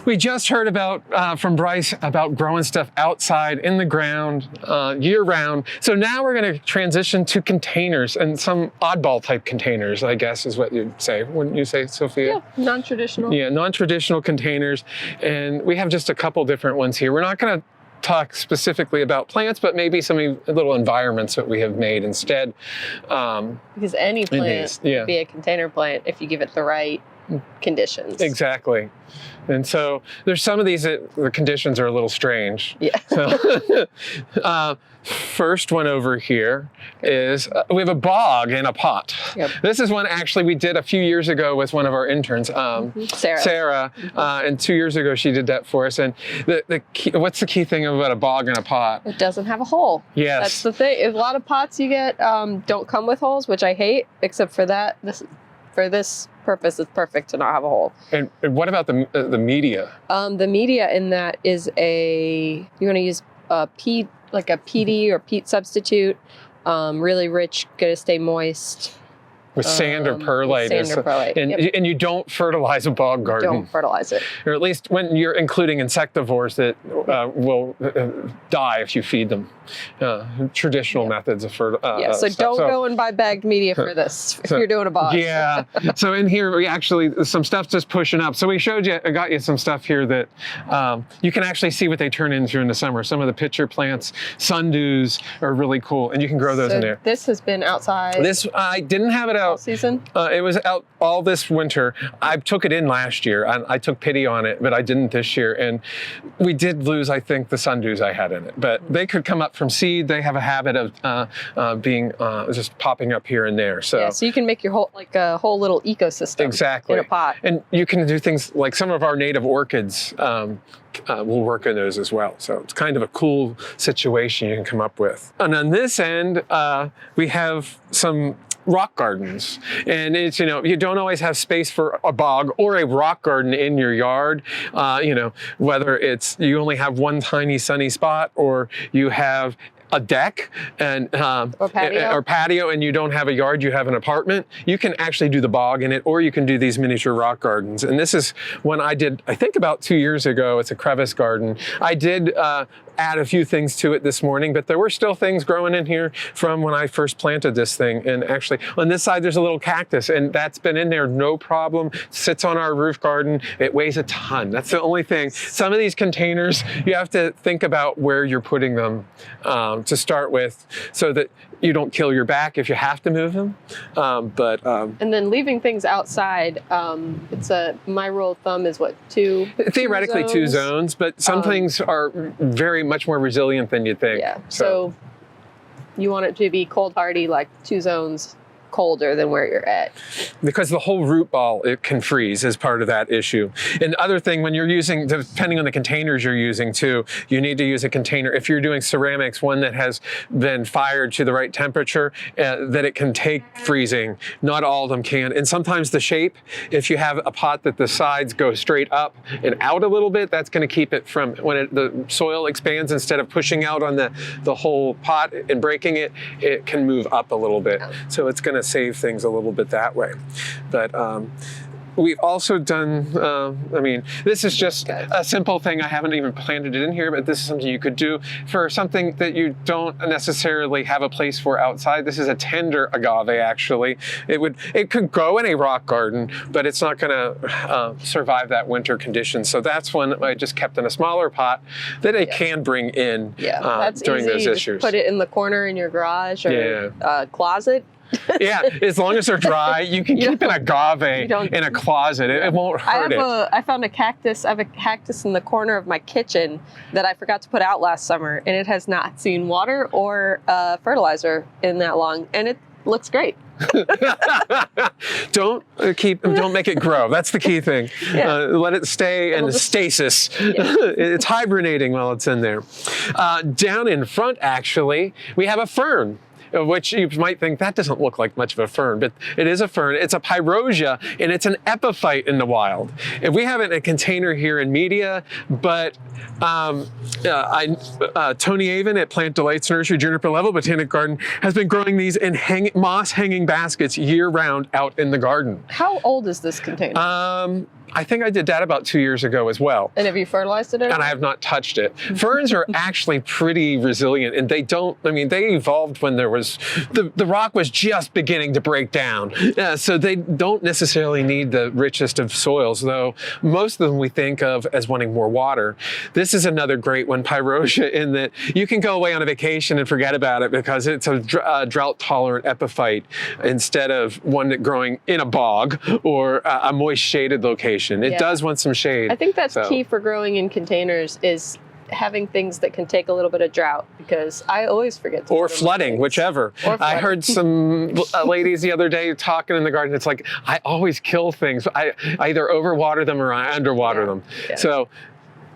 We just heard about from Bryce about growing stuff outside in the ground year round. So now we're going to transition to containers and some oddball type containers, I guess is what you'd say. Wouldn't you say, Sophia? Yeah, non-traditional. Yeah, non-traditional containers. And we have just a couple different ones here. We're not going to talk specifically about plants, but maybe some little environments that we have made instead. Because any plant can be a container plant if you give it the right conditions. Exactly. And so there's some of these that the conditions are a little strange. Yeah. So, first one over here is we have a bog in a pot. Yep. This is one actually we did a few years ago with one of our interns, Sarah. And 2 years ago she did that for us. And the key, what's the key thing about a bog in a pot? It doesn't have a hole. Yes. That's the thing. A lot of pots you get don't come with holes, which I hate, except for that. For this purpose, it's perfect to not have a hole. And what about the media? The media in that is you want to use peat, like a peaty or peat substitute, really rich, going to stay moist. With sand or perlite. Sand or perlite. And you don't fertilize a bog garden. Don't fertilize it. Or at least when you're including insectivores that will die if you feed them. Traditional methods of fertilization. So don't go and buy bagged media for this if you're doing a bog. Yeah. So in here, we actually, some stuff's just pushing up. So we got you some stuff here that you can actually see what they turn into in the summer. Some of the pitcher plants, sundews are really cool. And you can grow those in there. This has been outside. This, I didn't have it out. All season? It was out all this winter. I took it in last year. I took pity on it, but I didn't this year. And we did lose, I think, the sundews I had in it. But they could come up from seed. They have a habit of being just popping up here and there. So you can make your a whole little ecosystem in a pot. And you can do things like some of our native orchids will work in those as well. So it's kind of a cool situation you can come up with. And on this end, we have some rock gardens, and it's, you don't always have space for a bog or a rock garden in your yard, whether it's you only have one tiny sunny spot or you have a deck and or patio and you don't have a yard, you have an apartment, you can actually do the bog in it, or you can do these miniature rock gardens. And this is one I did, I think about 2 years ago. It's a crevice garden. I did add a few things to it this morning, but there were still things growing in here from when I first planted this thing. And actually on this side, there's a little cactus, and that's been in there, no problem. Sits on our roof garden. It weighs a ton. That's the only thing. Some of these containers, you have to think about where you're putting them to start with, so that you don't kill your back if you have to move them. And then leaving things outside, my rule of thumb is what, theoretically 2 zones, but some things are very much more resilient than you think. Yeah. So you want it to be cold hardy, like 2 zones colder than where you're at. Because the whole root ball, it can freeze as part of that issue. And the other thing, when you're using, depending on the containers you're using too, you need to use a container. If you're doing ceramics, one that has been fired to the right temperature, that it can take freezing. Not all of them can. And sometimes the shape, if you have a pot that the sides go straight up and out a little bit, that's going to keep it from, when the soil expands, instead of pushing out on the whole pot and breaking it, it can move up a little bit. So it's going to save things a little bit that way. But we've also done, this is just a simple thing. I haven't even planted it in here, but this is something you could do for something that you don't necessarily have a place for outside. This is a tender agave, actually. It could grow in a rock garden, but it's not going to survive that winter condition. So that's one I just kept in a smaller pot that it can bring in during those issues. Just put it in the corner in your garage or closet. Yeah, as long as they're dry, you can keep an agave in a closet. It won't hurt I found a cactus. I have a cactus in the corner of my kitchen that I forgot to put out last summer, and it has not seen water or fertilizer in that long, and it looks great. Don't make it grow. That's the key thing. Let it stay in stasis. It's hibernating while it's in there. Down in front, actually, we have a fern, which you might think that doesn't look like much of a fern, but it is a fern. It's a pyrosia, and it's an epiphyte in the wild. And we have it in a container here in media, but Tony Avon at Plant Delights Nursery, Juniper Level Botanic Garden, has been growing these in moss hanging baskets year round out in the garden. How old is this container? I think I did that about 2 years ago as well. And have you fertilized it? And I have not touched it. Ferns are actually pretty resilient, and they don't, I mean, they evolved when there was, the rock was just beginning to break down. So they don't necessarily need the richest of soils, though most of them we think of as wanting more water. This is another great one, Pyrotia, in that you can go away on a vacation and forget about it because it's a drought-tolerant epiphyte instead of one that growing in a bog or a moist shaded location. It does want some shade. I think that's key for growing in containers is having things that can take a little bit of drought, because I always forget to or flooding, whichever. I heard some ladies the other day talking in the garden. It's like, I always kill things. I either overwater them or I underwater them. Yeah. So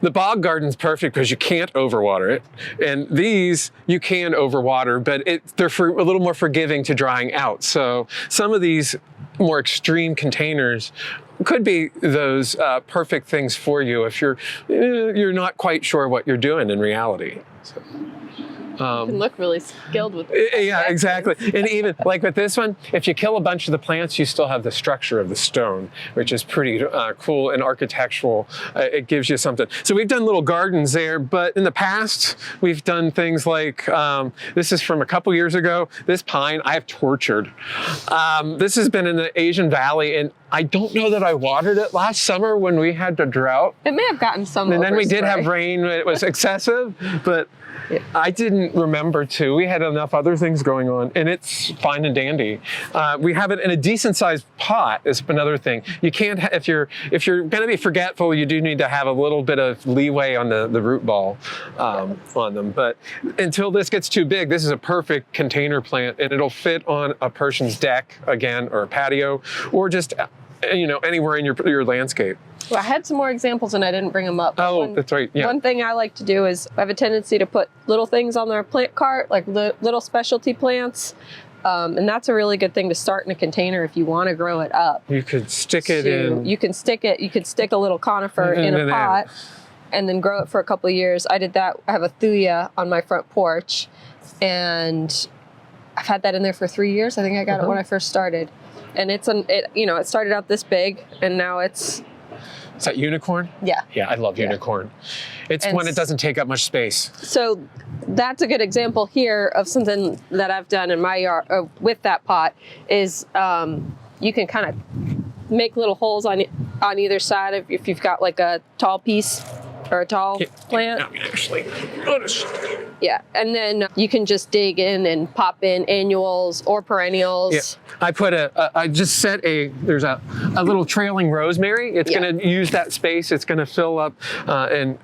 the bog garden's perfect because you can't overwater it. And these, you can overwater, but they're a little more forgiving to drying out. So some of these more extreme containers could be those perfect things for you if you're not quite sure what you're doing in reality. So. You can look really skilled with it. Yeah, exactly. And even like with this one, if you kill a bunch of the plants, you still have the structure of the stone, which is pretty cool and architectural. It gives you something. So we've done little gardens there, but in the past, we've done things like, this is from a couple years ago, this pine I have tortured. This has been in the Asian Valley, and I don't know that I watered it last summer when we had the drought. It may have gotten some And then we did have rain. It was excessive, but I didn't remember to. We had enough other things going on, and it's fine and dandy. We have it in a decent sized pot is another thing. You can't, if you're going to be forgetful, you do need to have a little bit of leeway on the root ball on them. But until this gets too big, this is a perfect container plant, and it'll fit on a person's deck again, or a patio, or just anywhere in your landscape. Well, I had some more examples and I didn't bring them up. That's right. Yeah. One thing I like to do is I have a tendency to put little things on our plant cart, like little specialty plants. And that's a really good thing to start in a container if you want to grow it up. You could stick it in. You can stick a little conifer in a pot and then grow it for a couple of years. I did that. I have a thuya on my front porch, and I've had that in there for 3 years. I think I got it when I first started. And it started out this big, and now it's... Is that unicorn? Yeah. Yeah, I love unicorn. It's when it doesn't take up much space. So that's a good example here of something that I've done in my yard with that pot is you can kind of make little holes on either side if you've got like a tall piece or a tall plant. Actually, notice. Yeah, and then you can just dig in and pop in annuals or perennials. Yeah. I just set there's a little trailing rosemary. It's going to use that space. It's going to fill up and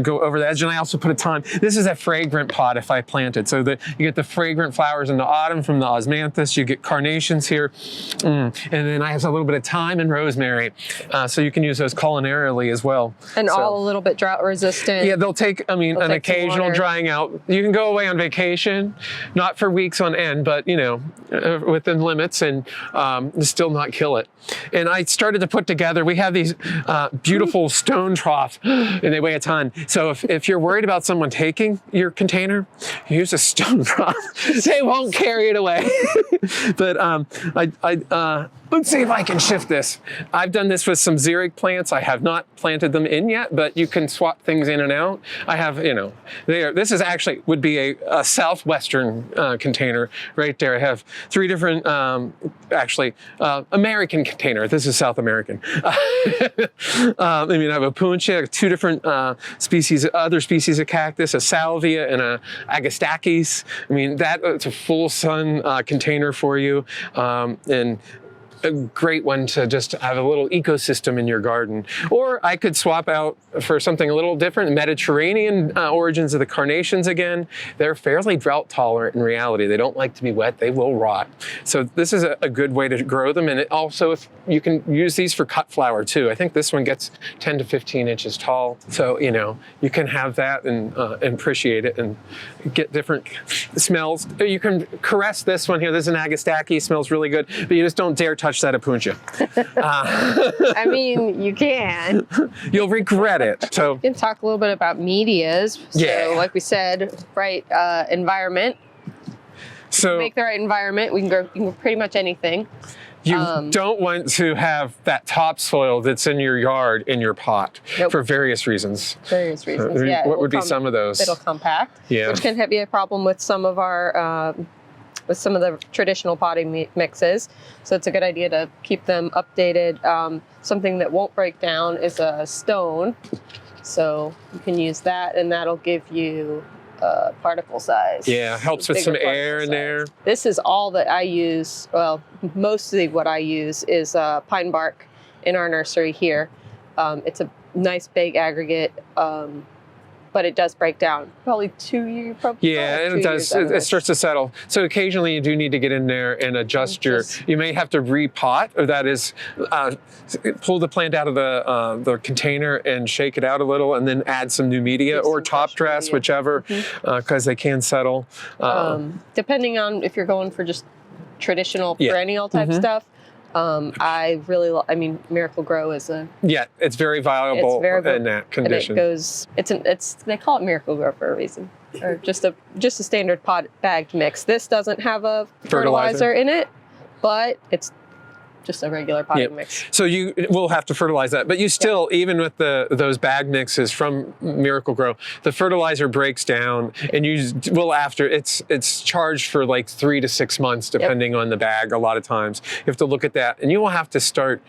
go over the edge. And I also put a thyme. This is a fragrant pot if I plant it. So that you get the fragrant flowers in the autumn from the osmanthus. You get carnations here. And then I have a little bit of thyme and rosemary. So you can use those culinarily as well. And all a little bit drought resistant. Yeah, they'll take, an occasional drying out. You can go away on vacation, not for weeks on end, but within limits, and still not kill it. And I started to put together, we have these beautiful stone troughs, and they weigh a ton. So if you're worried about someone taking your container, use a stone trough. They won't carry it away. But let's see if I can shift this. I've done this with some xeric plants. I have not planted them in yet, but you can swap things in and out. I have, this is actually would be a southwestern container right there. I have 3 different, American container. This is South American. I have a puncha, 2 different other species of cactus, a salvia and a agastaches. It's a full sun container for you. And a great one to just have a little ecosystem in your garden. Or I could swap out for something a little different, Mediterranean origins of the carnations again. They're fairly drought tolerant in reality. They don't like to be wet, they will rot. So this is a good way to grow them. And also if you can use these for cut flower too. I think this one gets 10 to 15 inches tall. So, you can have that and appreciate it and get different smells. You can caress this one here. This is an agastache, smells really good, but you just don't dare touch that apuncha. You can. You'll regret it. So we can talk a little bit about medias. So like we said, right, environment. So make the right environment. You can grow pretty much anything. You don't want to have that topsoil that's in your yard in your pot for various reasons. Various reasons, yeah. What would be some of those? It'll compact, which can be a problem with some of our with some of the traditional potting mixes. So it's a good idea to keep them updated. Something that won't break down is a stone. So you can use that, and that'll give you particle size. Yeah, helps with some air in there. This is all that I use. Well, mostly what I use is pine bark in our nursery here. It's a nice big aggregate. But it does break down. Probably 2 years. Yeah, and it does. It starts to settle. So occasionally you do need to get in there and adjust you may have to repot, or that is, pull the plant out of the container and shake it out a little, and then add some new media or top dress, whichever, because they can settle. Depending on if you're going for just traditional perennial type stuff. I mean, Miracle Grow is it's very valuable in that condition. And they call it Miracle Grow for a reason, or just a standard pot bagged mix. This doesn't have a fertilizer in it, but it's just a regular potting mix. So you will have to fertilize that, but you still, even with those bag mixes from Miracle Grow, the fertilizer breaks down, and you will it's charged for like 3 to 6 months depending on the bag. A lot of times you have to look at that, and you will have to start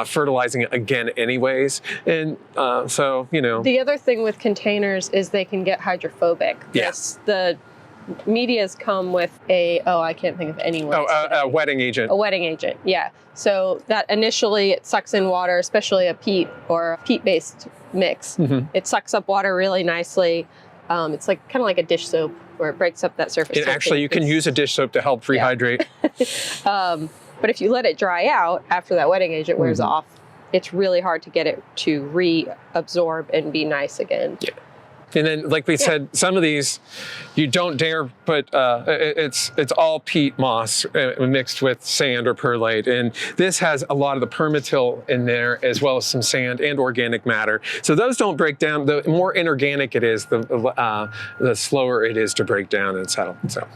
fertilizing it again anyways. And so the other thing with containers is they can get hydrophobic. The medias come with I can't think of any words. A wetting agent. A wetting agent, yeah. So that initially it sucks in water, especially a peat or a peat-based mix. It sucks up water really nicely. It's kind of like a dish soap where it breaks up that surface. And actually, you can use a dish soap to help rehydrate. But if you let it dry out after that wetting agent wears off, it's really hard to get it to reabsorb and be nice again. Yeah. And then, like we said, some of these you don't dare put. It's all peat moss mixed with sand or perlite, and this has a lot of the permatil in there, as well as some sand and organic matter. So those don't break down. The more inorganic it is, the slower it is to break down and settle. So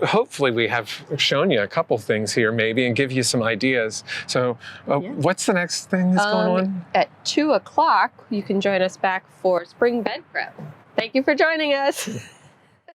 hopefully we have shown you a couple things here, maybe, and give you some ideas. So what's the next thing that's going on? At 2 o'clock, you can join us back for spring bed prep. Thank you for joining us.